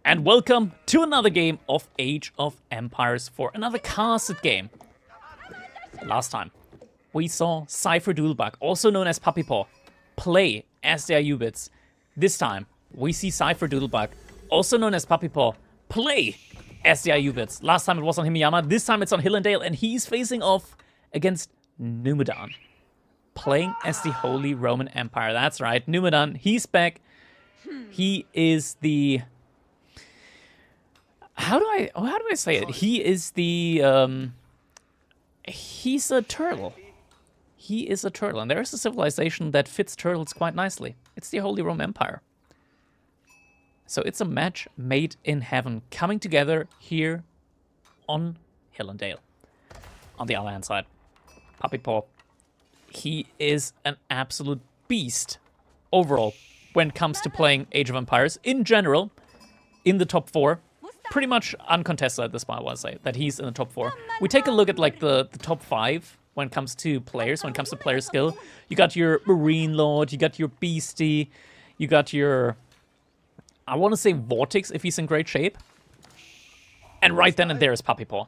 and welcome to another game of Age of Empires for another casted game. Last time, we saw Cypher Doodlebug, also known as Puppypaw, play as their Ubits. This time, we see Cypher Doodlebug, also known as Puppypaw, play as their Ubits. Last time it was on Himiyama, this time it's on Hillendale, and he's facing off against Numedan, playing as the Holy Roman Empire. That's right, Numedan, he's back. He is the... How do I say it? He is the... he's a turtle. He is a turtle, and there is a civilization that fits turtles quite nicely. It's the Holy Roman Empire. So it's a match made in heaven, coming together here on Hillendale. On the other hand side, Puppypaw, he is an absolute beast overall when it comes to playing Age of Empires. In general, in the top 4, pretty much uncontested at this point, I want to say, that he's in the top 4. We take a look at like the top 5 when it comes to players, when it comes to player skill. You got your Marine Lord, you got your Beastie, you got your... I want to say Vortex if he's in great shape. And right then and there is Puppypaw.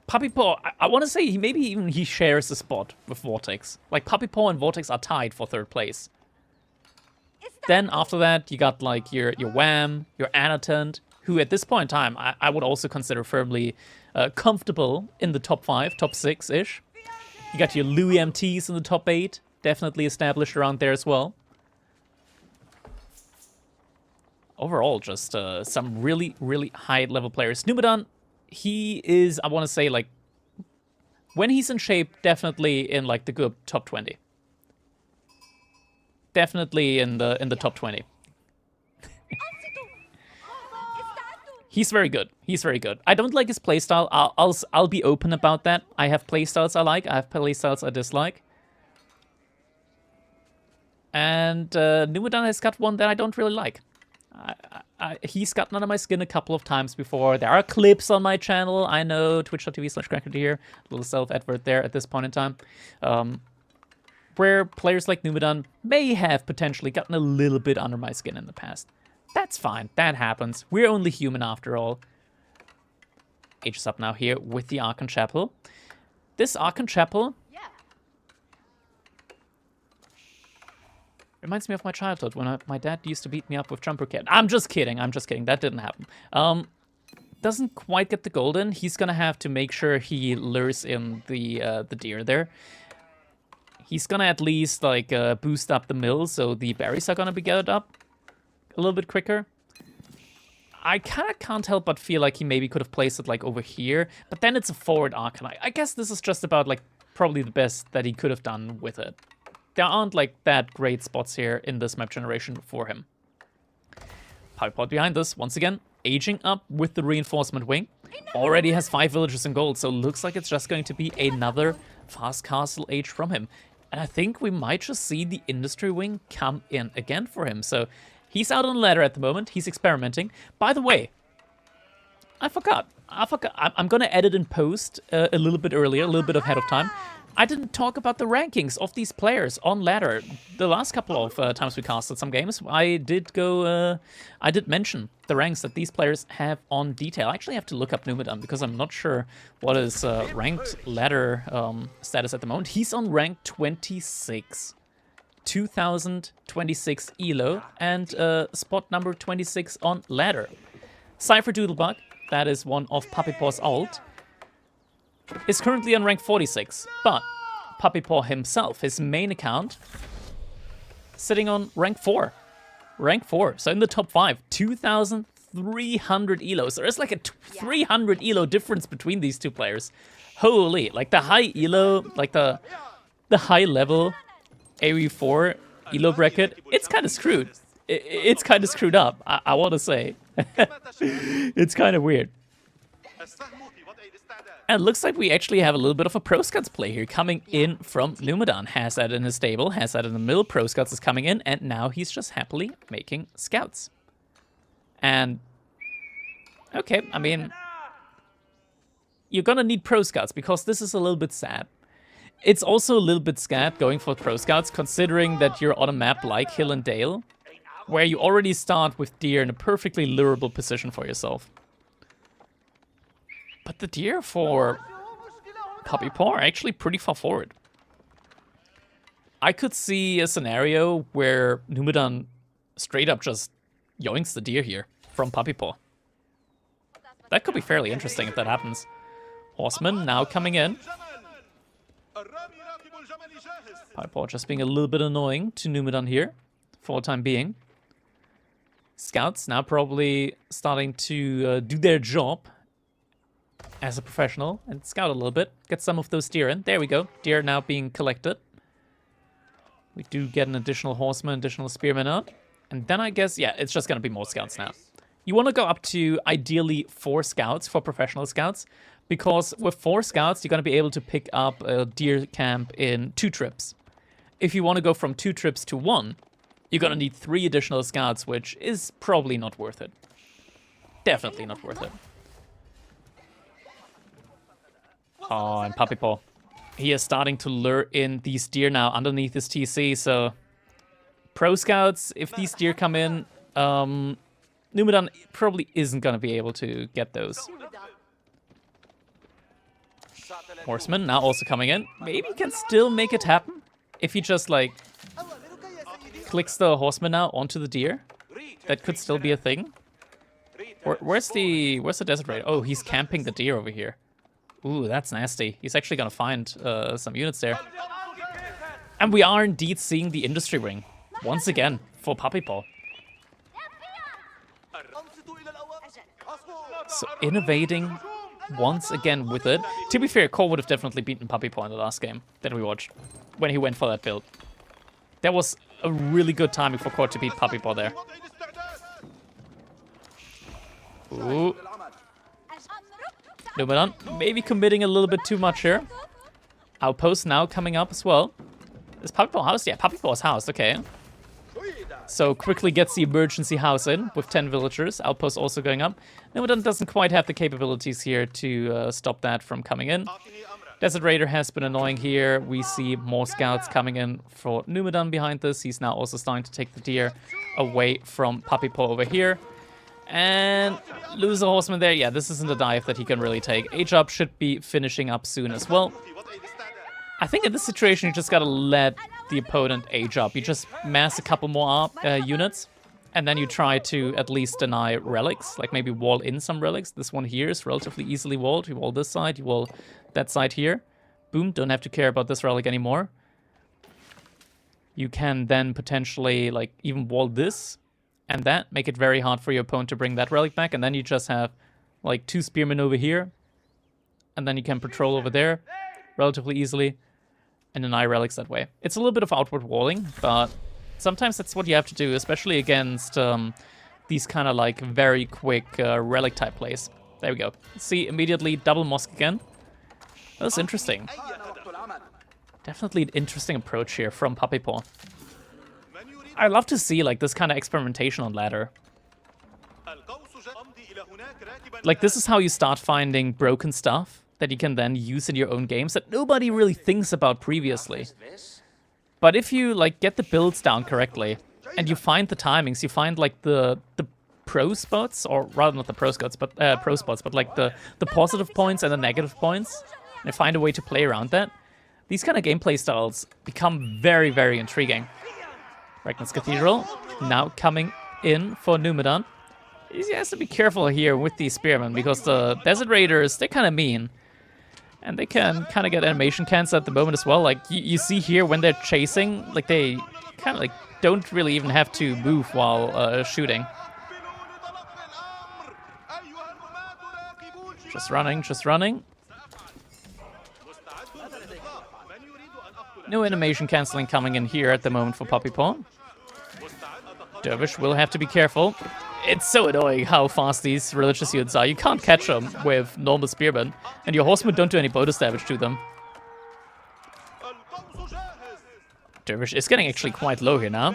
Puppypaw, I want to say maybe even he shares a spot with Vortex. Like Puppypaw and Vortex are tied for 3rd place. Then after that, you got like your Wham, your Annotant, who at this point in time I would also consider firmly comfortable in the top 5, top 6-ish. You got your Louis MTs in the top 8, definitely established around there as well. Overall, just some really, really high-level players. Numedan, he is, I want to say, like, when he's in shape, definitely in, like, the good top 20. Definitely in the top 20. He's very good. He's very good. I don't like his playstyle. I'll be open about that. I have playstyles I like. I have playstyles I dislike. And Numedan has got one that I don't really like. He's gotten under my skin a couple of times before. There are clips on my channel. I know, twitch.tv/CrackedyHere. Little self-advert there at this point in time. Where players like Numedan may have potentially gotten a little bit under my skin in the past. That's fine. That happens. We're only human after all. Age is up now here with the Archon Chapel. This Archon Chapel reminds me of my childhood when my dad used to beat me up with Jumper Cat. I'm just kidding. I'm just kidding. That didn't happen. Doesn't quite get the golden. He's gonna have to make sure he lures in the deer there. He's gonna at least like boost up the mill, so the berries are gonna be gathered up a little bit quicker. I kind of can't help but feel like he maybe could have placed it like over here, but then it's a forward Arcanite. I guess this is just about like probably the best that he could have done with it. There aren't like that great spots here in this map generation for him. Puppypaw behind this, once again, aging up with the reinforcement wing. Already has 5 villagers in gold, so looks like it's just going to be another fast castle age from him. And I think we might just see the industry wing come in again for him. So he's out on the ladder at the moment. He's experimenting. By the way, I forgot. I'm going to edit in post a little bit earlier, a little bit ahead of time. I didn't talk about the rankings of these players on ladder. The last couple of times we casted some games, I did mention the ranks that these players have on detail. I actually have to look up Numedan because I'm not sure what his ranked ladder status at the moment. He's on rank 26. 2026 ELO and spot number 26 on ladder. Cypher Doodlebug, that is one of Puppypaw's ult, is currently on rank 46, but Puppypaw himself, his main account, sitting on rank 4. Rank 4, so in the top 5, 2,300 ELOs. There is like a 300 ELO difference between these two players. Holy, like the high ELO, like the high level AoE4 ELO bracket, it's kind of screwed. It's kind of screwed up, I want to say. It's kind of weird. And it looks like we actually have a little bit of a Pro Scouts play here coming in from Numedan. Has that in his stable, has that in the middle. Pro Scouts is coming in, and now he's just happily making Scouts. And, okay, I mean, you're gonna need Pro Scouts because this is a little bit sad. It's also a little bit sad going for Pro Scouts, considering that you're on a map like Hillendale, where you already start with deer in a perfectly lurable position for yourself. But the deer for Puppypaw are actually pretty far forward. I could see a scenario where Numedan straight up just yoinks the deer here from Puppypaw. That could be fairly interesting if that happens. Horseman now coming in. Puppypaw just being a little bit annoying to Numedan here for the time being. Scouts now probably starting to do their job as a professional and scout a little bit. Get some of those deer in. There we go. Deer now being collected. We do get an additional horseman, additional spearman out. And then I guess, yeah, it's just going to be more scouts now. You want to go up to ideally 4 scouts for professional scouts. Because with 4 scouts, you're going to be able to pick up a deer camp in 2 trips. If you want to go from 2 trips to 1, you're going to need 3 additional scouts, which is probably not worth it. Definitely not worth it. Oh, and Puppypaw. He is starting to lure in these deer now underneath his TC, so... Pro Scouts, if these deer come in, Numedan probably isn't going to be able to get those. Horseman now also coming in. Maybe he can still make it happen if he just, like, clicks the horseman now onto the deer. That could still be a thing. Where's the desert raider? Oh, he's camping the deer over here. Ooh, that's nasty. He's actually gonna find some units there. And we are indeed seeing the industry ring once again for Puppypaw. So innovating once again with it. To be fair, Core would have definitely beaten Puppypaw in the last game that we watched when he went for that build. That was a really good timing for Core to beat Puppypaw there. Ooh. Numedan maybe committing a little bit too much here. Outpost now coming up as well. Is Puppypaw housed? Yeah, Puppypaw's housed, okay. So quickly gets the emergency house in with 10 villagers. Outpost also going up. Numedan doesn't quite have the capabilities here to stop that from coming in. Desert Raider has been annoying here. We see more scouts coming in for Numedan behind this. He's now also starting to take the deer away from Puppypaw over here. And lose a horseman there. Yeah, this isn't a dive that he can really take. H-up should be finishing up soon as well. I think in this situation, you just gotta let the opponent age up. You just mass a couple more units, and then you try to at least deny relics, like maybe wall in some relics. This one here is relatively easily walled. You wall this side, you wall that side here. Boom, don't have to care about this relic anymore. You can then potentially like even wall this and that, make it very hard for your opponent to bring that relic back, and then you just have like 2 spearmen over here, and then you can patrol over there relatively easily and deny relics that way. It's a little bit of outward walling, but sometimes that's what you have to do, especially against these kind of like very quick relic type plays. There we go. See, immediately double mosque again. That was interesting. Definitely an interesting approach here from Puppypaw. I love to see like this kind of experimentation on ladder. Like this is how you start finding broken stuff that you can then use in your own games that nobody really thinks about previously. But if you like get the builds down correctly and you find the timings, you find like the pro spots, or rather not the pro spots, but like the positive points and the negative points, and find a way to play around that, these kind of gameplay styles become very, very intriguing. Ragnar's Cathedral now coming in for Numedan. He has to be careful here with these spearmen because the Desert Raiders, they're kind of mean. And they can kind of get animation cancel at the moment as well. Like, you see here when they're chasing, like they kind of like don't really even have to move while shooting. Just running, just running. No animation cancelling coming in here at the moment for Puppypaw. Dervish will have to be careful. It's so annoying how fast these religious units are. You can't catch them with normal spearmen, and your horsemen don't do any bonus damage to them. Dervish is getting actually quite low here now.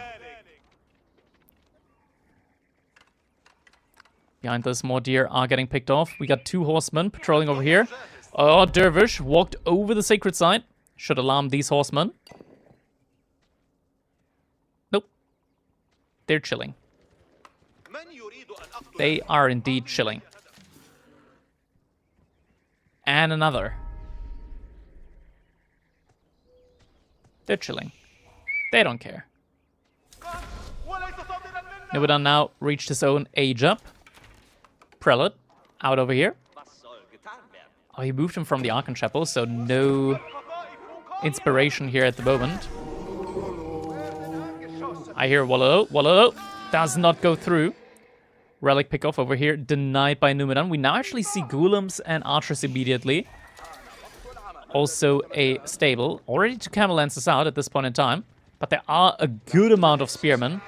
Behind this, more deer are getting picked off. We got 2 horsemen patrolling over here. Oh, Dervish walked over the sacred site. Should alarm these horsemen. Nope. They're chilling. They are indeed chilling. And another. They're chilling. They don't care. Numidan now reached his own age up. Prelate, out over here. Oh, he moved him from the Archon Chapel, so no inspiration here at the moment. I hear Wallow. Wallow does not go through. Relic pickoff over here, denied by Numidan. We now actually see Golems and Archers immediately. Also a stable. Already 2 Camel Lancers out at this point in time. But there are a good amount of Spearmen.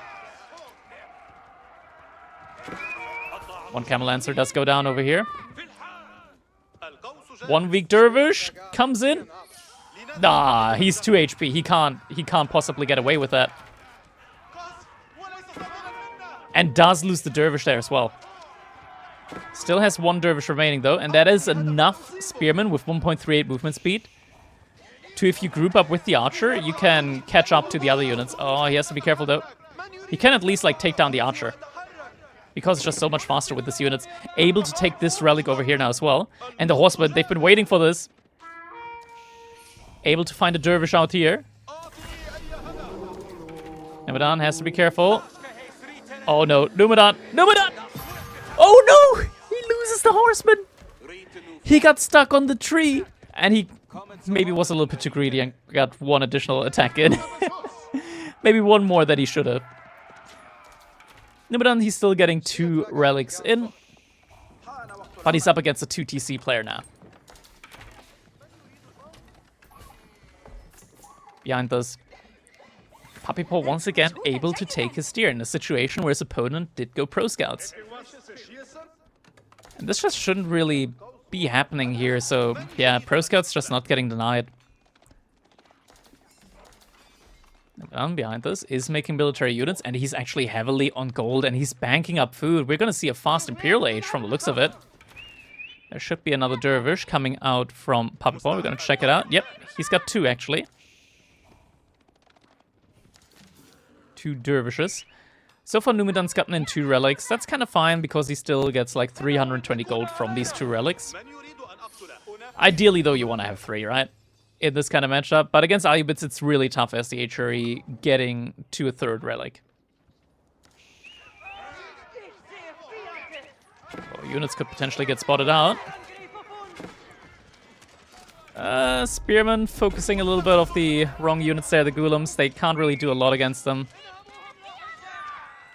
1 Camel Lancer does go down over here. 1 weak Dervish comes in. Nah, he's 2 HP. He can't possibly get away with that. And does lose the Dervish there as well. Still has 1 Dervish remaining though, and that is enough Spearmen with 1.38 movement speed to, if you group up with the Archer, you can catch up to the other units. Oh, he has to be careful though. He can at least like take down the Archer, because it's just so much faster with this units. Able to take this relic over here now as well. And the Horsemen, they've been waiting for this. Able to find a Dervish out here. Numidan has to be careful. Oh no, Numidan! Numidan! Oh no! He loses the Horseman! He got stuck on the tree. And he maybe was a little bit too greedy and got 1 additional attack in. Maybe 1 more that he should have. Numidan, he's still getting 2 relics in. But he's up against a 2 TC player now. Behind us, Puppypaw once again able to take his steer in a situation where his opponent did go Pro Scouts. And this just shouldn't really be happening here, so yeah, Pro Scouts just not getting denied. Numidan behind us is making military units, and he's actually heavily on gold, and he's banking up food. We're gonna see a fast Imperial Age from the looks of it. There should be another Dervish coming out from Puppypaw. We're gonna check it out. Yep, he's got 2 actually. 2 Dervishes. So far, Numidan's gotten in 2 relics. That's kind of fine, because he still gets like 320 gold from these 2 relics. Ideally, though, you want to have 3, right? In this kind of matchup. But against Ayubits, it's really tough as the HRE getting to a 3rd relic. Oh, units could potentially get spotted out. Spearmen focusing a little bit of the wrong units there, the Golems. They can't really do a lot against them.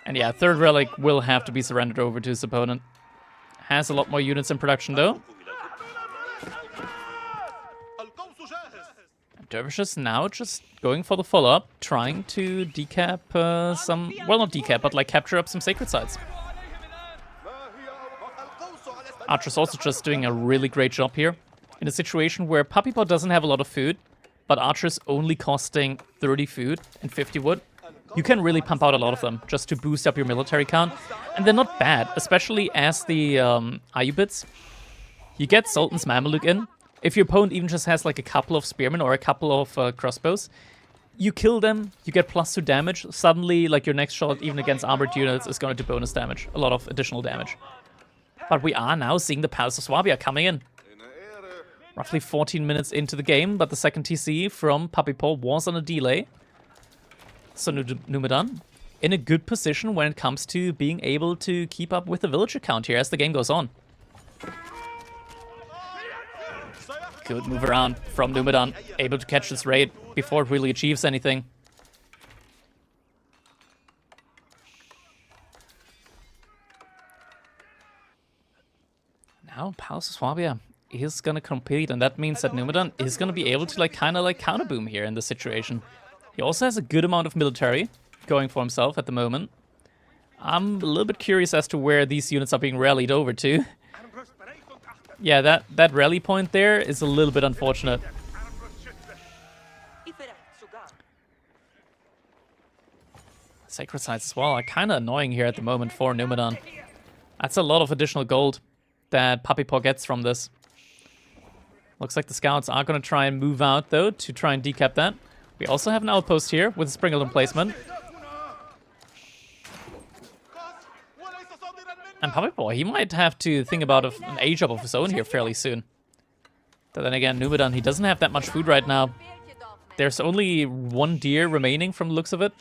And yeah, 3rd relic will have to be surrendered over to his opponent. Has a lot more units in production though. Dervishes now just going for the follow-up, trying to decap some... Well, not decap, but like capture up some sacred sites. Archer's also just doing a really great job here. In a situation where Puppypaw doesn't have a lot of food, but Archer's only costing 30 food and 50 wood, you can really pump out a lot of them just to boost up your military count. And they're not bad, especially as the Ayubits. You get Sultans Mameluke in. If your opponent even just has like a couple of spearmen or a couple of crossbows, you kill them, you get +2 damage. Suddenly, like your next shot, even against armored units, is going to do bonus damage. A lot of additional damage. But we are now seeing the Palace of Swabia coming in. Roughly 14 minutes into the game, but the 2nd TC from Puppypaw was on a delay. So Numidan in a good position when it comes to being able to keep up with the villager count here as the game goes on. Good move around from Numidan, able to catch this raid before it really achieves anything. Now Palace of Swabia is gonna compete, and that means that Numidan is gonna be able to like kind of like counterboom here in this situation. He also has a good amount of military going for himself at the moment. I'm a little bit curious as to where these units are being rallied over to. Yeah, that rally point there is a little bit unfortunate. Sacred sites as well are kind of annoying here at the moment for Numidan. That's a lot of additional gold that Puppypaw gets from this. Looks like the scouts are going to try and move out, though, to try and decap that. We also have an outpost here with a Springleton placement. And Puppypaw, he might have to think about an age up of his own here fairly soon. But then again, Numidan, he doesn't have that much food right now. There's only one deer remaining from the looks of it.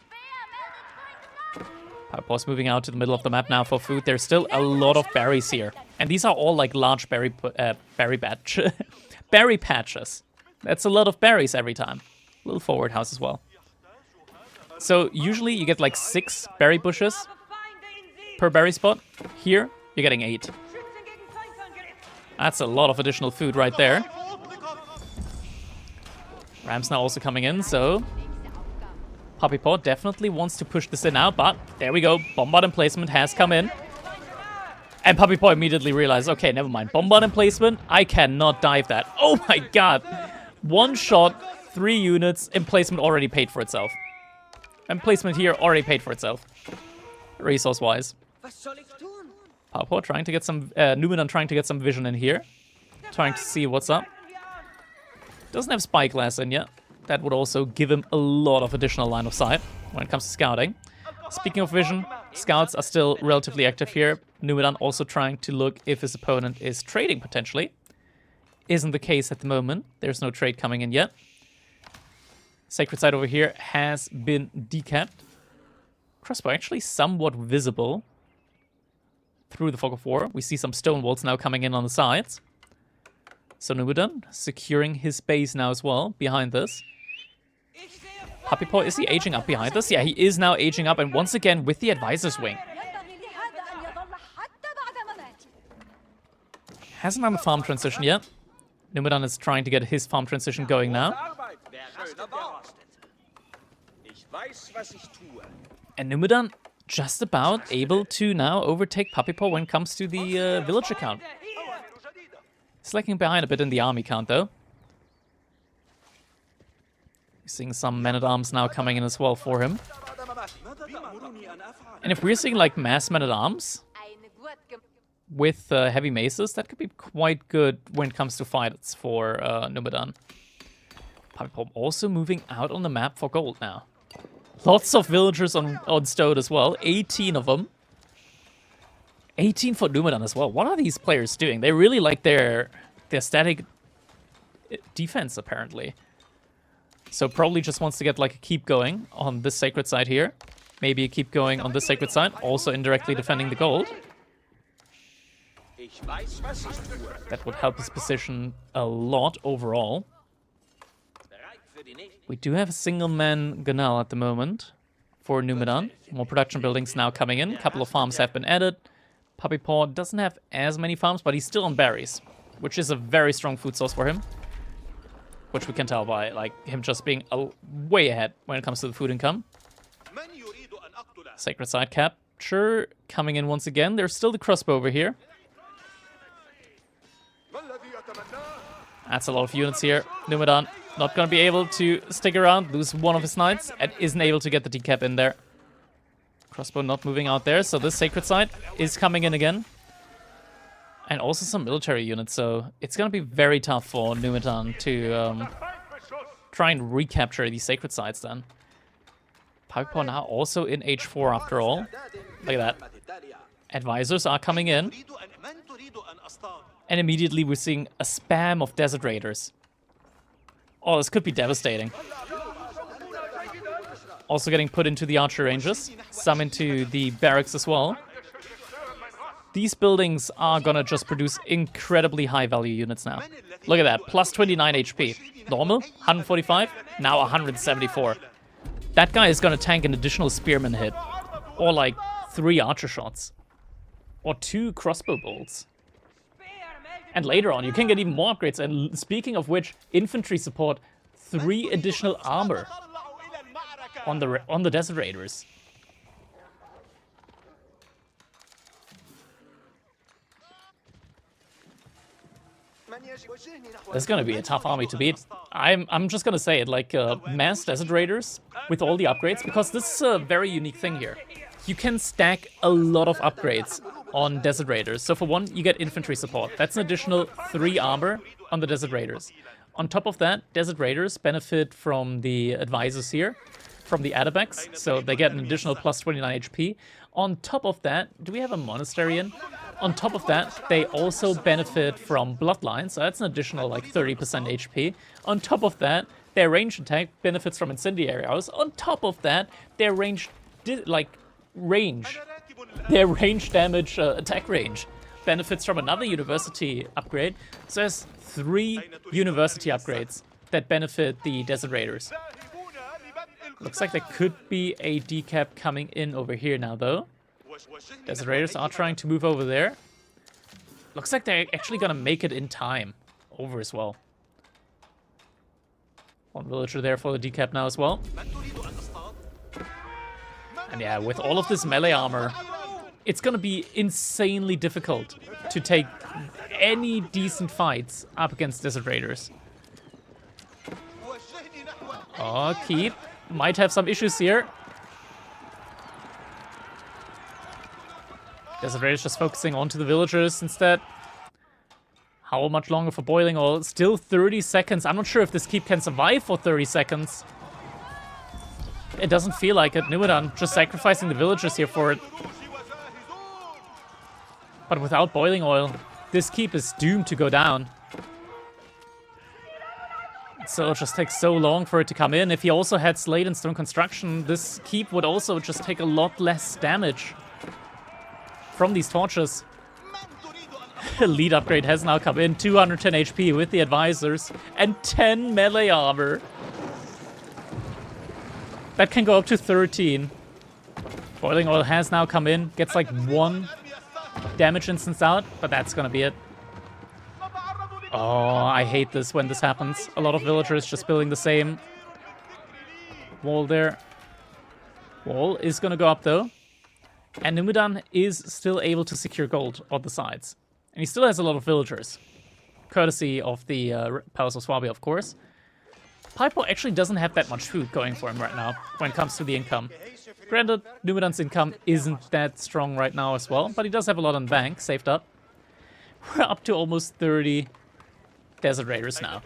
Puppypaw's moving out to the middle of the map now for food. There's still a lot of berries here. And these are all like large berry patches. That's a lot of berries every time. A little forward house as well. So usually you get like 6 berry bushes per berry spot. Here, you're getting 8. That's a lot of additional food right there. Ram's now also coming in, so Puppypaw definitely wants to push this in now, but there we go. Bombard emplacement has come in. And Puppypaw immediately realized, okay, never mind. Bombard emplacement, I cannot dive that. Oh my god. 1 shot, 3 units, emplacement already paid for itself. Emplacement here already paid for itself. Resource-wise. Puppypaw trying to get some, Numidan trying to get some vision in here. Trying to see what's up. Doesn't have spyglass in yet. That would also give him a lot of additional line of sight when it comes to scouting. Speaking of vision, scouts are still relatively active here. Numidan also trying to look if his opponent is trading potentially. Isn't the case at the moment. There's no trade coming in yet. Sacred Site over here has been decapped. Crossbow actually somewhat visible through the fog of war. We see some stone walls now coming in on the sides. So Numidan securing his base now as well behind this. Puppypaw, is he aging up behind this? Yeah, he is now aging up, and once again with the advisor's wing. Hasn't done the farm transition yet. Numidan is trying to get his farm transition going now. And Numidan just about able to now overtake Puppypaw when it comes to the village account. Slacking behind a bit in the army count, though. Seeing some men-at-arms now coming in as well for him. And if we're seeing, like, mass men-at-arms with heavy maces, that could be quite good when it comes to fights for Numidan. Puppypaw also moving out on the map for gold now. Lots of villagers on Stone as well. 18 of them. 18 for Numidan as well. What are these players doing? They really like their static defense, apparently. So probably just wants to get like a keep going on this sacred site here. Maybe a keep going on this sacred site. Also indirectly defending the gold. That would help his position a lot overall. We do have a single man Ganal at the moment for Numidan. More production buildings now coming in. A couple of farms have been added. Puppypaw doesn't have as many farms, but he's still on berries, which is a very strong food source for him. Which we can tell by like him just being way ahead when it comes to the food income. Sacred Site capture coming in once again. There's still the crossbow over here. That's a lot of units here. Numidan not going to be able to stick around, lose one of his knights, and isn't able to get the decap in there. Crossbow not moving out there, so this sacred site is coming in again. And also some military units, so it's going to be very tough for Numidan to try and recapture these sacred sites then. Puppypaw now also in H4 after all. Look at that. Advisors are coming in. And immediately we're seeing a spam of desert raiders. Oh, this could be devastating. Also getting put into the archer ranges. Some into the barracks as well. These buildings are gonna just produce incredibly high value units now. Look at that, plus 29 HP. Normal, 145, now 174. That guy is gonna tank an additional spearman hit. Or like 3 archer shots. Or 2 crossbow bolts. And later on, you can get even more upgrades. And speaking of which, infantry support 3 additional armor on the Desert Raiders. It's gonna be a tough army to beat. I'm just gonna say it, like mass Desert Raiders with all the upgrades, because this is a very unique thing here. You can stack a lot of upgrades on Desert Raiders. So for one, you get infantry support. That's an additional 3 armor on the Desert Raiders. On top of that, Desert Raiders benefit from the advisors here, from the Adabeks, so they get an additional plus 29 HP. On top of that, do we have a monastery in? On top of that, they also benefit from bloodlines, so that's an additional like 30% HP. On top of that, their range attack benefits from incendiary arrows. On top of that, their range damage attack range benefits from another university upgrade. So there's 3 university upgrades that benefit the Desert Raiders. Looks like there could be a decap coming in over here now, though. Desert Raiders are trying to move over there. Looks like they're actually gonna make it in time over as well. One villager there for the decap now as well. And yeah, with all of this melee armor, it's gonna be insanely difficult to take any decent fights up against Desert Raiders. Oh, Keep might have some issues here. Desert Raiders just focusing onto the villagers instead. How much longer for boiling oil? Still 30 seconds. I'm not sure if this Keep can survive for 30 seconds. It doesn't feel like it. Numedan just sacrificing the villagers here for it. But without boiling oil, this Keep is doomed to go down. So it just takes so long for it to come in. If he also had Slate and Stone Construction, this Keep would also just take a lot less damage from these torches. Lead upgrade has now come in. 210 HP with the advisors and 10 melee armor. That can go up to 13. Boiling oil has now come in. Gets like 1 damage instance out, but that's gonna be it. Oh, I hate this when this happens. A lot of villagers just building the same wall there. Wall is gonna go up though. And Numedan is still able to secure gold on the sides. And he still has a lot of villagers. Courtesy of the Palace of Swabia, of course. Puppypaw actually doesn't have that much food going for him right now when it comes to the income. Granted, Numedan's income isn't that strong right now as well, but he does have a lot on the bank saved up. We're up to almost 30 Desert Raiders now.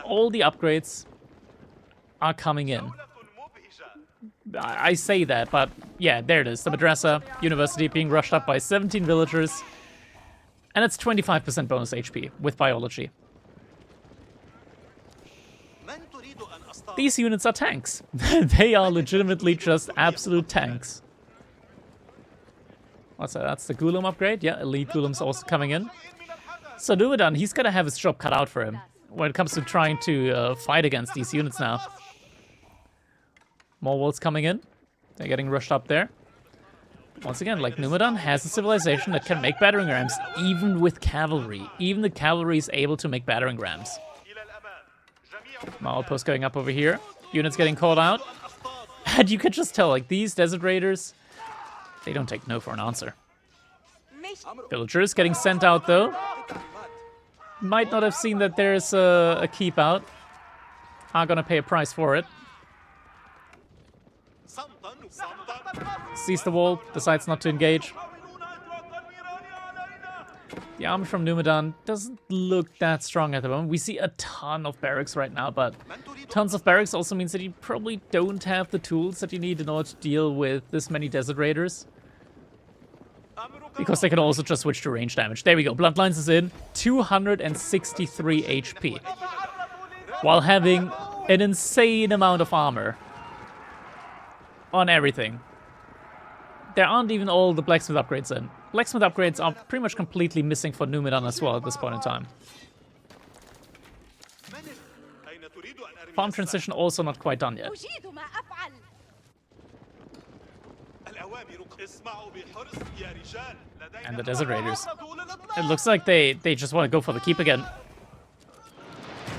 All the upgrades are coming in. I say that, but yeah, there it is. The Madrasa University being rushed up by 17 villagers. And it's 25% bonus HP with biology. These units are tanks. They are legitimately just absolute tanks. What's that? That's the Ghulum upgrade. Yeah, elite Ghulum's also coming in. So Numedan, he's gonna have his job cut out for him when it comes to trying to fight against these units now. More walls coming in. They're getting rushed up there. Once again, like Numedan has a civilization that can make battering rams, even with cavalry. Even the cavalry is able to make battering rams. Outpost going up over here. Units getting called out. And you could just tell, like, these Desert Raiders, they don't take no for an answer. Villagers getting sent out, though. Might not have seen that there's a keep out. Are gonna pay a price for it. Sees the wall, decides not to engage. The army from Numedan doesn't look that strong at the moment. We see a ton of barracks right now, but tons of barracks also means that you probably don't have the tools that you need in order to deal with this many Desert Raiders. Because they can also just switch to range damage. There we go, Bloodlines is in. 263 HP. While having an insane amount of armor on everything. There aren't even all the blacksmith upgrades in. Blacksmith upgrades are pretty much completely missing for Numedan as well at this point in time. Farm transition also not quite done yet. And the Desert Raiders. It looks like they just want to go for the keep again.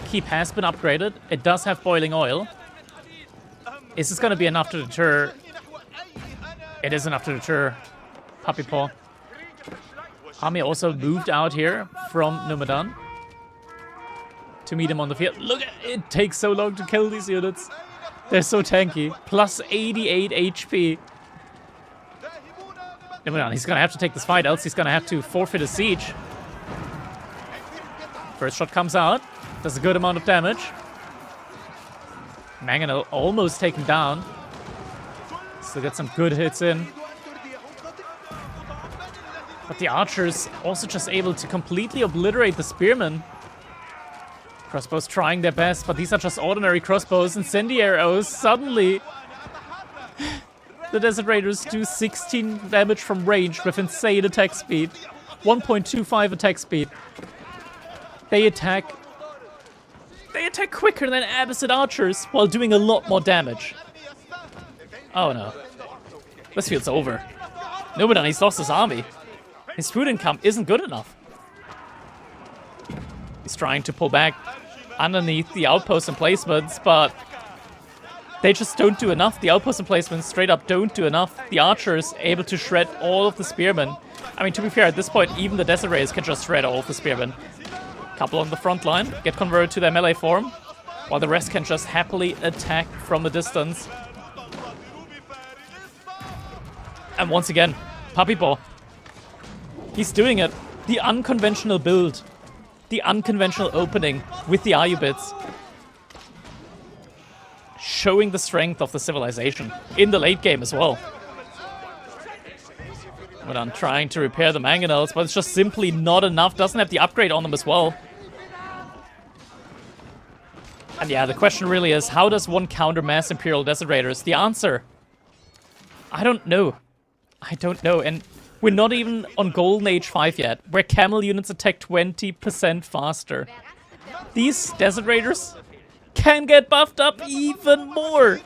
Keep has been upgraded. It does have boiling oil. Is this going to be enough to deter? It is enough to deter Puppypaw. Army also moved out here from Numedan to meet him on the field. Look, it takes so long to kill these units. They're so tanky. Plus 88 HP. Numedan, he's going to have to take this fight, else he's going to have to forfeit a siege. First shot comes out. Does a good amount of damage. Mangonel almost taken down. Still got some good hits in. But the archers also just able to completely obliterate the spearmen. Crossbows trying their best, but these are just ordinary crossbows. Incendiary arrows. Suddenly, the Desert Raiders do 16 damage from range with insane attack speed. 1.25 attack speed. They attack quicker than Abbasid archers while doing a lot more damage. Oh no. This field's over. Numenor, he's lost his army. His food income isn't good enough. He's trying to pull back underneath the outpost emplacements, but they just don't do enough. The outpost emplacements straight up don't do enough. The archers able to shred all of the spearmen. I mean, to be fair, at this point, even the Desert Raiders can just shred all of the spearmen. Couple on the front line, get converted to their melee form, while the rest can just happily attack from a distance. And once again, Puppypaw. He's doing it. The unconventional build. The unconventional opening with the RU bits. Showing the strength of the Civilization in the late game as well. But I'm trying to repair the mangonels, but it's just simply not enough. Doesn't have the upgrade on them as well. And yeah, the question really is, how does one counter mass Imperial Desert Raiders? The answer, I don't know. I don't know. And we're not even on Golden Age 5 yet, where camel units attack 20% faster. These Desert Raiders can get buffed up even more.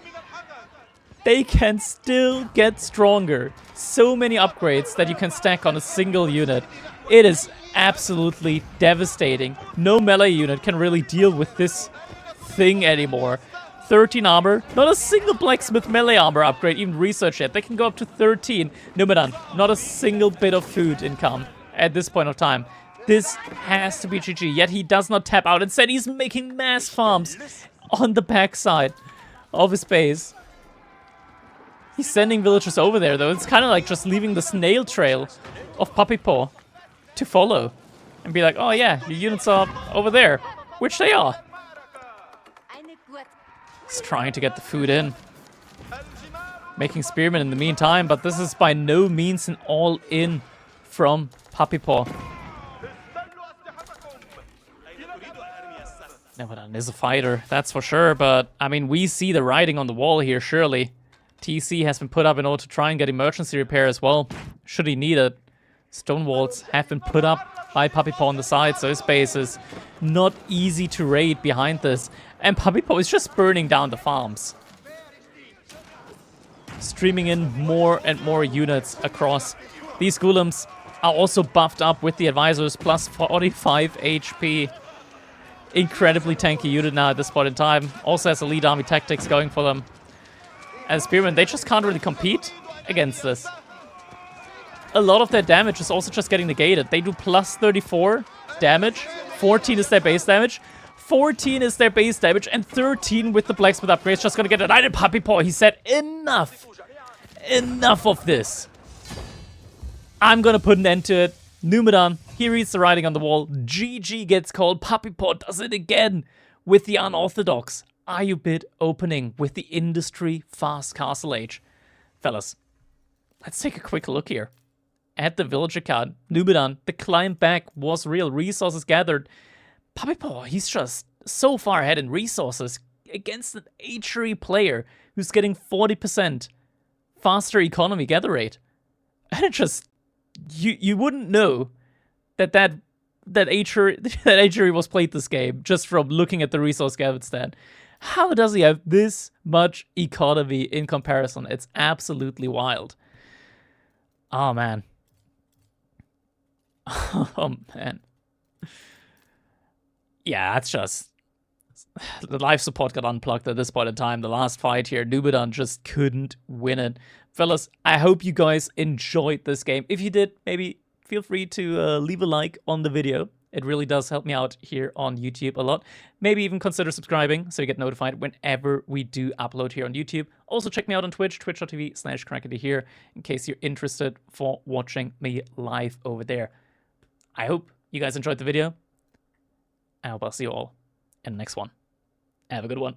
They can still get stronger. So many upgrades that you can stack on a single unit. It is absolutely devastating. No melee unit can really deal with this thing anymore. 13 armor. Not a single blacksmith melee armor upgrade even researched yet. They can go up to 13. Numenor, not a single bit of food income at this point of time. This has to be GG. Yet he does not tap out. Instead, he's making mass farms on the backside of his base. He's sending villagers over there, though. It's kind of like just leaving the snail trail of Puppypaw to follow. And be like, oh yeah, your units are over there. Which they are. He's trying to get the food in. Making spearmen in the meantime, but this is by no means an all-in from Puppypaw. Nevadan is a fighter, that's for sure, but I mean, we see the writing on the wall here, surely. TC has been put up in order to try and get emergency repair as well, should he need it. Stone walls have been put up by Puppypaw on the side, so his base is not easy to raid behind this. And Puppypaw is just burning down the farms. Streaming in more and more units across. These golems are also buffed up with the advisors, plus 45 HP. Incredibly tanky unit now at this point in time. Also has elite army tactics going for them. As spearmen, they just can't really compete against this. A lot of their damage is also just getting negated. They do plus 34 damage. 14 is their base damage. 14 is their base damage. And 13 with the blacksmith upgrades. Just gonna get it. I did Puppypaw. He said, enough. Enough of this. I'm gonna put an end to it. Numenor, he reads the writing on the wall. GG gets called. Puppypaw does it again with the unorthodox RU bit opening with the industry fast castle age. Fellas, let's take a quick look here at the villager card. Numenor, the climb back was real. Resources gathered. Puppypaw, he's just so far ahead in resources against an archery player who's getting 40% faster economy gather rate. And it just, you wouldn't know that archery was played this game just from looking at the resource gathered stat. How does he have this much economy in comparison? It's absolutely wild. Oh, man. Oh, man. Yeah, that's just... The life support got unplugged at this point in time. The last fight here, Numenor just couldn't win it. Fellas, I hope you guys enjoyed this game. If you did, maybe feel free to leave a like on the video. It really does help me out here on YouTube a lot. Maybe even consider subscribing so you get notified whenever we do upload here on YouTube. Also check me out on Twitch, twitch.tv/CrackedyHere, in case you're interested for watching me live over there. I hope you guys enjoyed the video. I hope I'll see you all in the next one. Have a good one.